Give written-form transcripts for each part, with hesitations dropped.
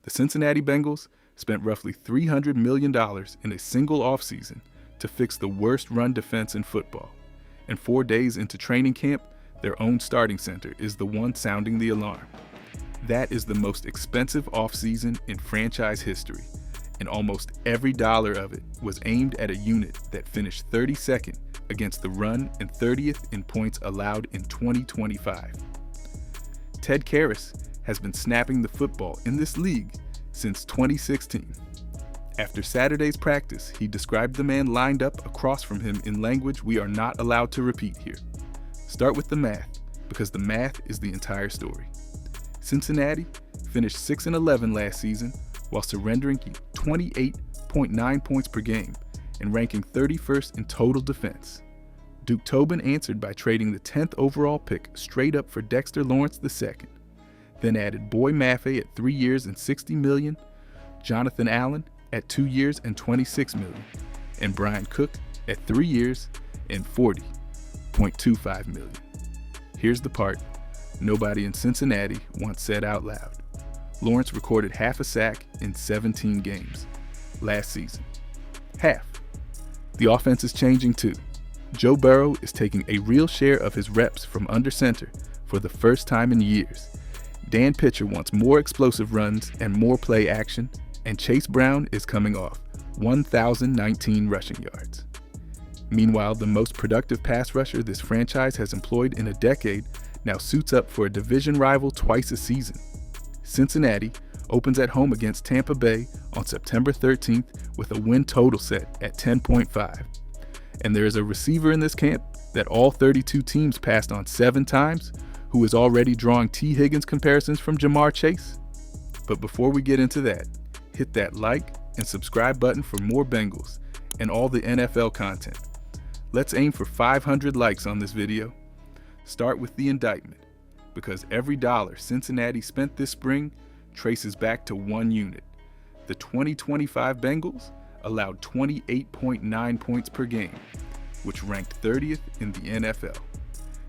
The Cincinnati Bengals spent roughly $300 million in a single offseason to fix the worst run defense in football. And 4 days into training camp, their own starting center is the one sounding the alarm. That is the most expensive offseason in franchise history, and almost every dollar of it was aimed at a unit that finished 32nd against the run and 30th in points allowed in 2025. Ted Karras has been snapping the football in this league since 2016. After Saturday's practice, he described the man lined up across from him in language we are not allowed to repeat here. Start with the math, because the math is the entire story. Cincinnati finished 6-11 last season while surrendering 28.9 points per game and ranking 31st in total defense. Duke Tobin answered by trading the 10th overall pick straight up for Dexter Lawrence II, then added Boy Maffei at 3 years and $60 million, Jonathan Allen at 2 years and $26 million, and Brian Cook at 3 years and $40.25 million. Here's the part nobody in Cincinnati once said out loud. Lawrence recorded half a sack in 17 games last season. Half. The offense is changing too. Joe Burrow is taking a real share of his reps from under center for the first time in years. Dan Pitcher wants more explosive runs and more play action, and Chase Brown is coming off 1,019 rushing yards. Meanwhile, the most productive pass rusher this franchise has employed in a decade now suits up for a division rival twice a season. Cincinnati opens at home against Tampa Bay on September 13th with a win total set at 10.5. And there is a receiver in this camp that all 32 teams passed on 7 times who is already drawing T. Higgins comparisons from Jamar Chase. But before we get into that, hit that like and subscribe button for more Bengals and all the NFL content. Let's aim for 500 likes on this video. Start with the indictment, because every dollar Cincinnati spent this spring traces back to one unit. The 2025 Bengals allowed 28.9 points per game, which ranked 30th in the NFL.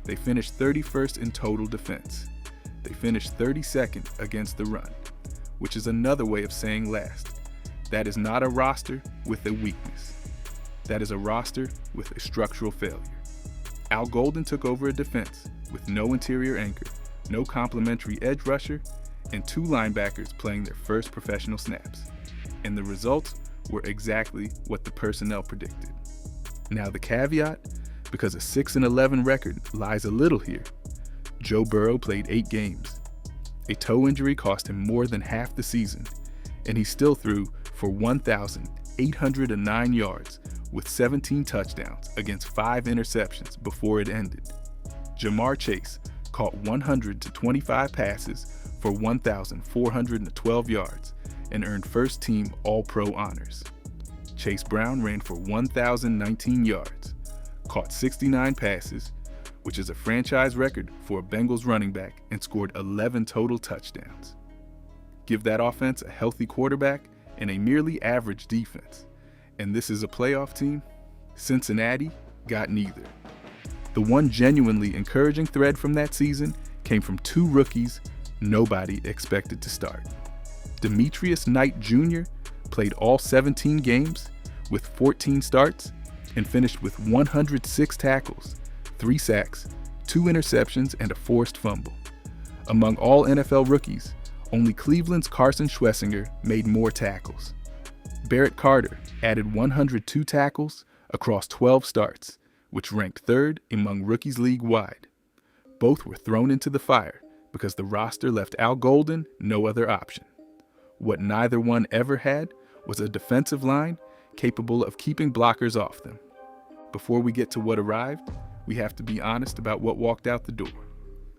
They finished 31st in total defense. They finished 32nd against the run, which is another way of saying last. That is not a roster with a weakness. That is a roster with a structural failure. Al Golden took over a defense with no interior anchor, no complementary edge rusher, and 2 linebackers playing their first professional snaps. And the results were exactly what the personnel predicted. Now the caveat, because a 6-11 record lies a little here. Joe Burrow played 8 games. A toe injury cost him more than half the season, and he still threw for 1,809 yards with 17 touchdowns against 5 interceptions before it ended. Jamar Chase caught 125 passes for 1,412 yards and earned first-team All-Pro honors. Chase Brown ran for 1,019 yards, caught 69 passes, which is a franchise record for a Bengals running back, and scored 11 total touchdowns. Give that offense a healthy quarterback and a merely average defense, and this is a playoff team? Cincinnati got neither. The one genuinely encouraging thread from that season came from 2 rookies nobody expected to start. Demetrius Knight Jr. played all 17 games with 14 starts and finished with 106 tackles, 3 sacks, 2 interceptions, and a forced fumble. Among all NFL rookies, only Cleveland's Carson Schwessinger made more tackles. Barrett Carter added 102 tackles across 12 starts, which ranked 3rd among rookies league-wide. Both were thrown into the fire because the roster left Al Golden no other option. What neither one ever had was a defensive line capable of keeping blockers off them. Before we get to what arrived, we have to be honest about what walked out the door.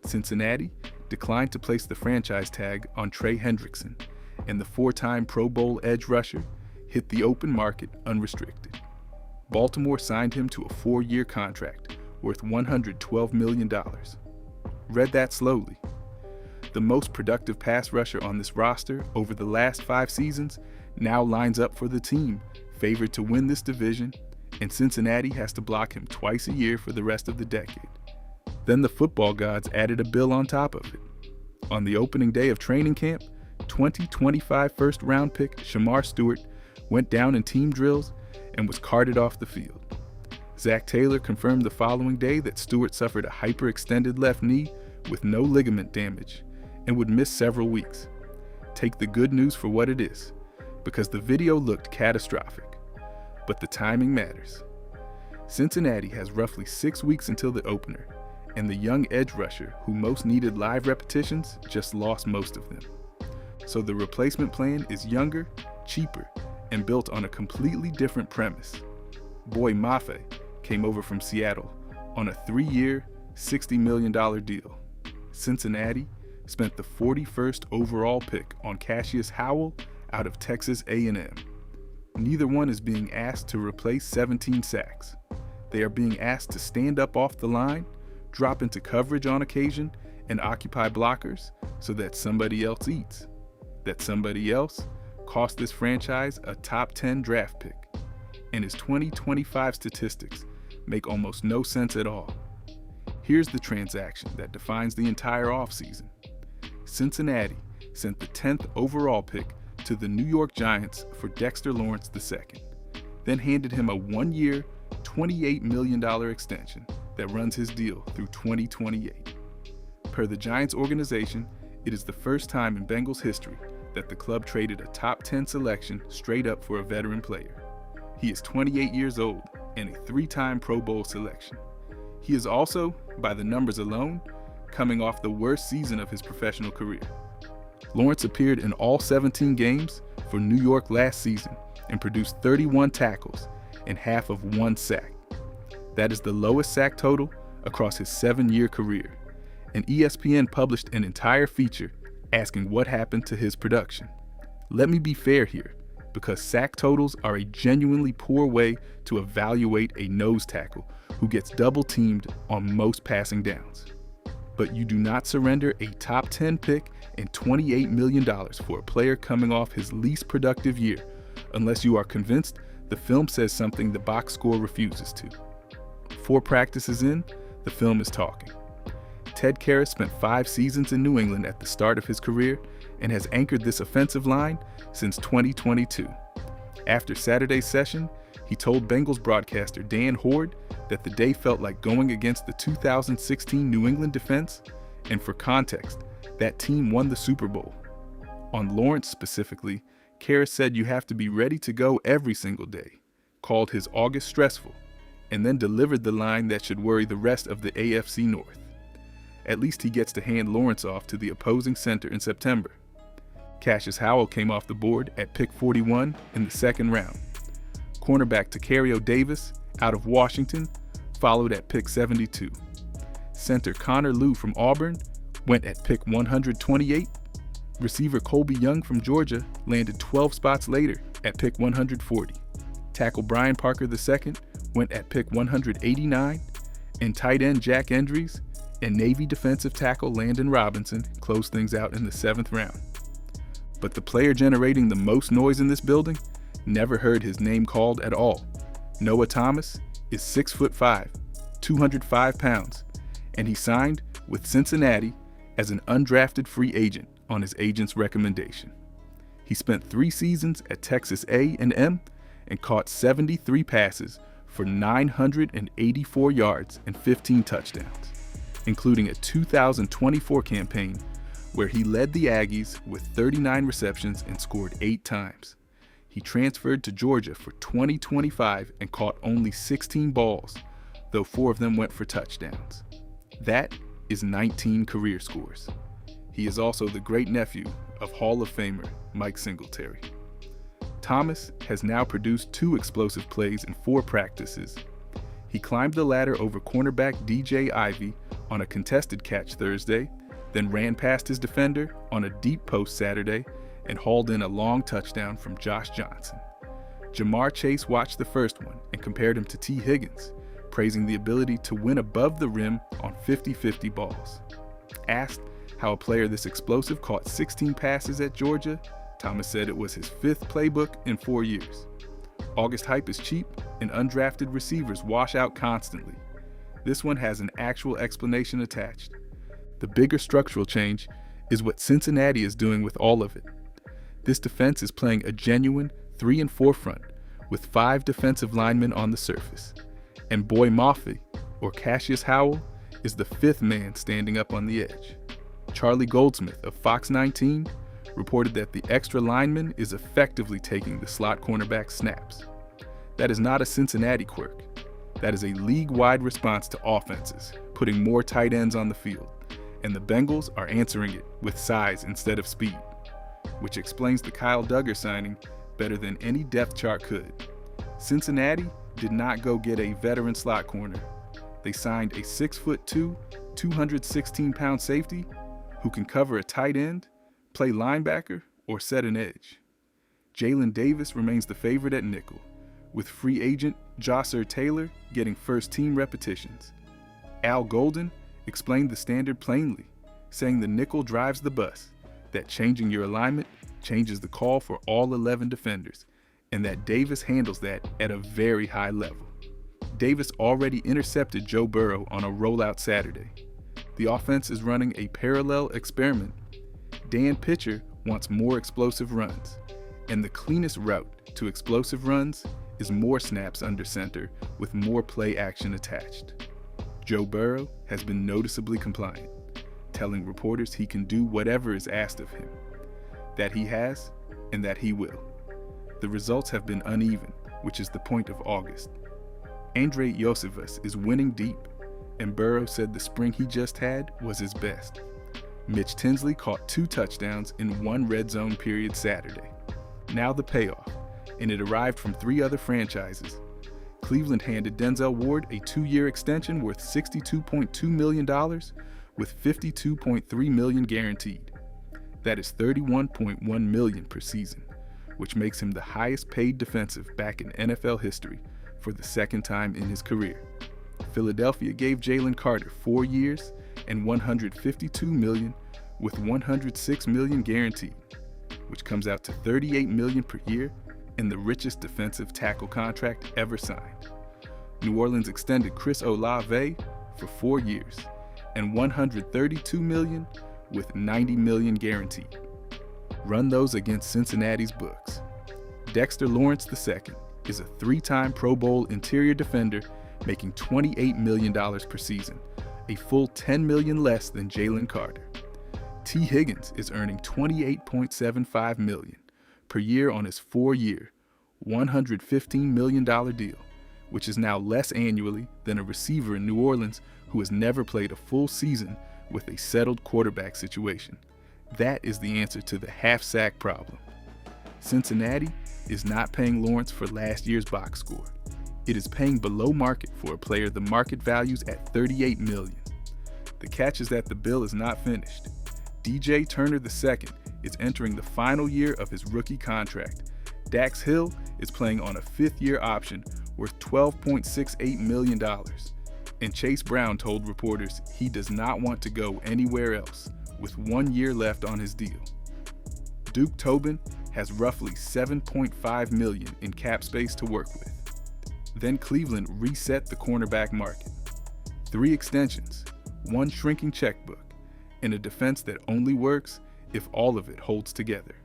Cincinnati declined to place the franchise tag on Trey Hendrickson, and the 4-time Pro Bowl edge rusher hit the open market unrestricted. Baltimore signed him to a 4-year contract worth $112 million. Read that slowly. The most productive pass rusher on this roster over the last 5 seasons now lines up for the team favored to win this division, and Cincinnati has to block him twice a year for the rest of the decade. Then the football gods added a bill on top of it. On the opening day of training camp, 2025 first-round pick Shamar Stewart went down in team drills and was carted off the field. Zach Taylor confirmed the following day that Stewart suffered a hyperextended left knee with no ligament damage and would miss several weeks. Take the good news for what it is, because the video looked catastrophic. But the timing matters. Cincinnati has roughly 6 weeks until the opener, and the young edge rusher who most needed live repetitions just lost most of them. So the replacement plan is younger, cheaper, and built on a completely different premise. Boy Mafe came over from Seattle on a 3-year, $60 million deal. Cincinnati spent the 41st overall pick on Cassius Howell out of Texas A&M. Neither one is being asked to replace 17 sacks. They are being asked to stand up off the line, drop into coverage on occasion, and occupy blockers so that somebody else eats. That somebody else cost this franchise a top 10 draft pick, and his 2025 statistics make almost no sense at all. Here's the transaction that defines the entire offseason. Cincinnati sent the 10th overall pick to the New York Giants for Dexter Lawrence II, then handed him a 1-year, $28 million extension that runs his deal through 2028. Per the Giants organization, it is the first time in Bengals history that the club traded a top 10 selection straight up for a veteran player. He is 28 years old and a 3-time Pro Bowl selection. He is also, by the numbers alone, coming off the worst season of his professional career. Lawrence appeared in all 17 games for New York last season and produced 31 tackles and half of 1 sack. That is the lowest sack total across his 7-year career, and ESPN published an entire feature asking what happened to his production. Let me be fair here, because sack totals are a genuinely poor way to evaluate a nose tackle who gets double-teamed on most passing downs. But you do not surrender a top 10 pick and $28 million for a player coming off his least productive year, unless you are convinced the film says something the box score refuses to. 4 practices in, the film is talking. Ted Karras spent 5 seasons in New England at the start of his career and has anchored this offensive line since 2022. After Saturday's session, he told Bengals broadcaster Dan Hoard that the day felt like going against the 2016 New England defense, and for context, that team won the Super Bowl. On Lawrence specifically, Karras said you have to be ready to go every single day, called his August stressful, and then delivered the line that should worry the rest of the AFC North. At least he gets to hand Lawrence off to the opposing center in September. Cassius Howell came off the board at pick 41 in the 2nd round. Cornerback Tacario Davis, out of Washington, followed at pick 72. Center Connor Lew from Auburn went at pick 128. Receiver Colby Young from Georgia landed 12 spots later at pick 140. Tackle Brian Parker II went at pick 189, and tight end Jack Endries and Navy defensive tackle Landon Robinson closed things out in the 7th round. But the player generating the most noise in this building never heard his name called at all. Noah Thomas is 6'5", 205 pounds, and he signed with Cincinnati as an undrafted free agent on his agent's recommendation. He spent 3 seasons at Texas A&M and caught 73 passes for 984 yards and 15 touchdowns, including a 2024 campaign where he led the Aggies with 39 receptions and scored 8 times. He transferred to Georgia for 2025 and caught only 16 balls, though 4 of them went for touchdowns. That is 19 career scores. He is also the great-nephew of Hall of Famer Mike Singletary. Thomas has now produced 2 explosive plays in 4 practices. He climbed the ladder over cornerback DJ Ivey on a contested catch Thursday, then ran past his defender on a deep post Saturday and hauled in a long touchdown from Josh Johnson. Jamar Chase watched the first one and compared him to T. Higgins, praising the ability to win above the rim on 50-50 balls. Asked how a player this explosive caught 16 passes at Georgia, Thomas said it was his 5th playbook in 4 years. August hype is cheap, and undrafted receivers wash out constantly. This one has an actual explanation attached. The bigger structural change is what Cincinnati is doing with all of it. This defense is playing a genuine 3 and 4 front with 5 defensive linemen on the surface. And Boy Mafe, or Cassius Howell, is the 5th man standing up on the edge. Charlie Goldsmith of Fox 19 reported that the extra lineman is effectively taking the slot cornerback snaps. That is not a Cincinnati quirk. That is a league-wide response to offenses, putting more tight ends on the field, and the Bengals are answering it with size instead of speed, which explains the Kyle Duggar signing better than any depth chart could. Cincinnati did not go get a veteran slot corner. They signed a 6'2", 216-pound safety who can cover a tight end, play linebacker, or set an edge. Jalen Davis remains the favorite at nickel, with free agent Josser Taylor getting first-team repetitions. Al Golden explained the standard plainly, saying the nickel drives the bus, that changing your alignment changes the call for all 11 defenders, and that Davis handles that at a very high level. Davis already intercepted Joe Burrow on a rollout Saturday. The offense is running a parallel experiment. Dan Pitcher wants more explosive runs, and the cleanest route to explosive runs is more snaps under center with more play action attached. Joe Burrow has been noticeably compliant, telling reporters he can do whatever is asked of him, that he has, and that he will. The results have been uneven, which is the point of August. Andre Iosivas is winning deep, and Burrow said the spring he just had was his best. Mitch Tinsley caught 2 touchdowns in 1 red zone period Saturday. Now the payoff, and it arrived from 3 other franchises. Cleveland handed Denzel Ward a 2-year extension worth $62.2 million with $52.3 million guaranteed. That is $31.1 million per season, which makes him the highest paid defensive back in NFL history for the 2nd time in his career. Philadelphia gave Jalen Carter 4 years and $152 million with $106 million guaranteed, which comes out to $38 million per year and the richest defensive tackle contract ever signed. New Orleans extended Chris Olave for 4 years and $132 million with $90 million guaranteed. Run those against Cincinnati's books. Dexter Lawrence II is a 3-time Pro Bowl interior defender making $28 million per season, a full $10 million less than Jalen Carter. T. Higgins is earning $28.75 million per year on his 4-year, $115 million deal, which is now less annually than a receiver in New Orleans who has never played a full season with a settled quarterback situation. That is the answer to the half-sack problem. Cincinnati is not paying Lawrence for last year's box score. It is paying below market for a player the market values at $38 million. The catch is that the bill is not finished. DJ Turner II is entering the final year of his rookie contract. Dax Hill is playing on a 5th-year option worth $12.68 million. And Chase Brown told reporters he does not want to go anywhere else, with 1 year left on his deal. Duke Tobin has roughly $7.5 million in cap space to work with. Then Cleveland reset the cornerback market. 3 extensions, 1 shrinking checkbook, and a defense that only works if all of it holds together.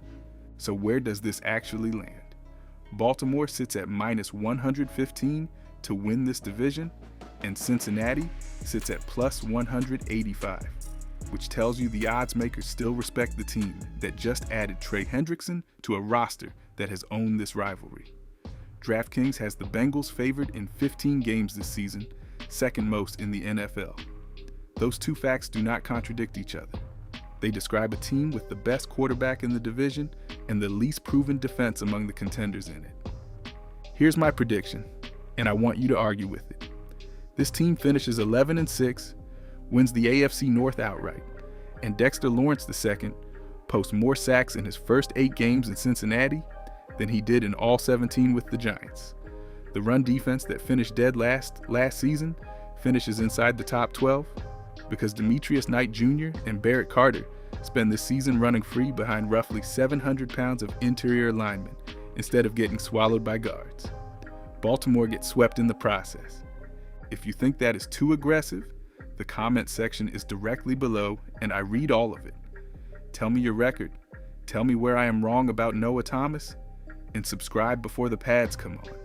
So where does this actually land? Baltimore sits at minus 115 to win this division, and Cincinnati sits at plus 185, which tells you the odds makers still respect the team that just added Trey Hendrickson to a roster that has owned this rivalry. DraftKings has the Bengals favored in 15 games this season, 2nd most in the NFL. Those 2 facts do not contradict each other. They describe a team with the best quarterback in the division and the least proven defense among the contenders in it. Here's my prediction, and I want you to argue with it. This team finishes 11-6, wins the AFC North outright, and Dexter Lawrence II posts more sacks in his first 8 games in Cincinnati than he did in all 17 with the Giants. The run defense that finished dead last season finishes inside the top 12 because Demetrius Knight Jr. and Barrett Carter spend the season running free behind roughly 700 pounds of interior linemen instead of getting swallowed by guards. Baltimore gets swept in the process. If you think that is too aggressive, the comment section is directly below and I read all of it. Tell me your record. Tell me where I am wrong about Noah Thomas, and subscribe before the pads come on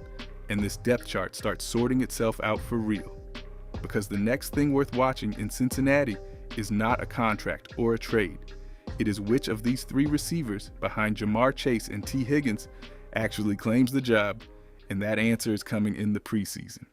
and this depth chart starts sorting itself out for real. Because the next thing worth watching in Cincinnati is not a contract or a trade. It is which of these three receivers behind Jamar Chase and T. Higgins actually claims the job, and that answer is coming in the preseason.